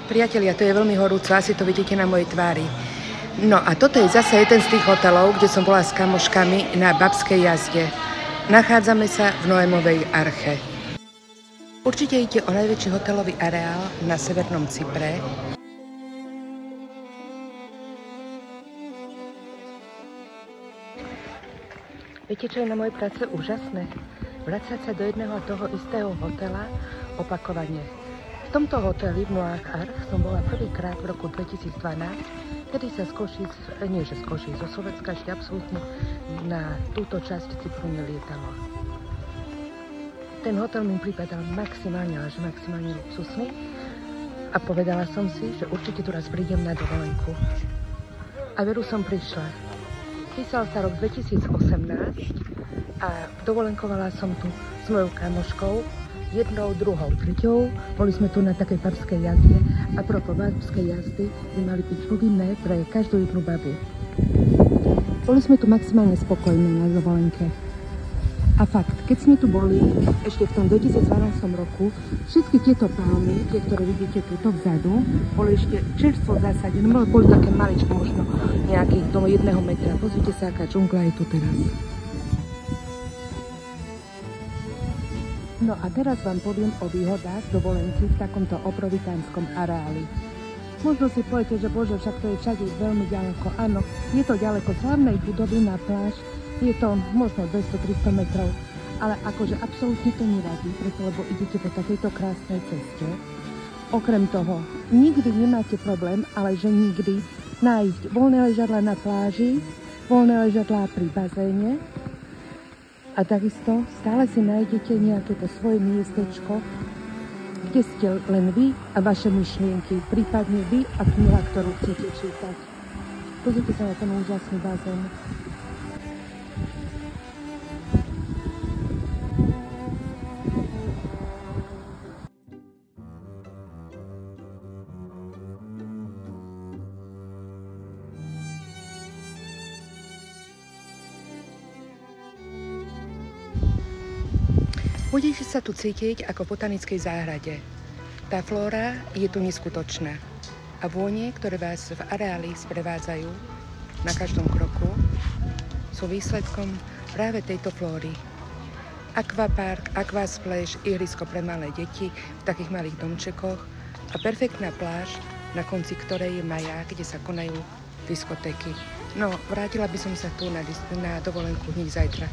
Priatelia, to je veľmi horúco, asi to vidíte na mojej tvári. No a toto je zase jeden z tých hotelov, kde som bola s kamoškami na Babskej jazde. Nachádzame sa v Noémovej arche. Určite ide o najväčší hotelový areál na severnom Cypre. Viete, čo je na mojej práce úžasné? Vracať sa do jedného a toho istého hotela opakovane. V tomto hoteli v Noách Arch som bola prvýkrát v roku 2012, kedy sa zo Slovenska ešte absolútne na túto časť Cypru nelietalo. Ten hotel mi pripadal maximálne luxusný a povedala som si, že určite tu raz prídem na dovolenku. A veru som prišla. Písal sa rok 2018 a dovolenkovala som tu s mojou kamoškou, jednou, druhou, treťou. Boli sme tu na takej babskej jazde a propos babskej jazdy by mali byť povinné pre každú jednu babu. Boli sme tu maximálne spokojní na dovolenke. A fakt, keď sme tu boli ešte v tom 2012 roku, všetky tieto palmy, tie, ktoré vidíte tuto vzadu, boli ešte čerstvo zasadené, boli také maličké, možno nejakých do 1 metra. Pozrite sa, aká džungla je tu teraz. No a teraz vám poviem o výhodách dovolenky v takomto obrovitánskom areáli. Možno si poviete, že bože, však to je všade veľmi ďaleko. Áno, je to ďaleko z hlavnej budovy na pláž, je to možno 200-300 metrov, ale akože absolútne to nevadí, preto lebo idete po takejto krásnej ceste. Okrem toho, nikdy nemáte problém, ale že nikdy nájsť voľné ležadlá na pláži, voľné ležadlá pri bazéne, a takisto stále si nájdete nejaké to svoje miestečko, kde ste len vy a vaše myšlienky, prípadne vy a kniha, ktorú chcete čítať. Pozrite sa na ten úžasný bazén. Budete sa tu cítiť ako v botanickej záhrade. Tá flóra je tu neskutočná a vône, ktoré vás v areáli sprevádzajú na každom kroku, sú výsledkom práve tejto flóry. Aquapark, aquasplash, ihrisko pre malé deti v takých malých domčekoch a perfektná pláž, na konci ktorej je maják, kde sa konajú diskotéky. No, vrátila by som sa tu na dovolenku hneď zajtra.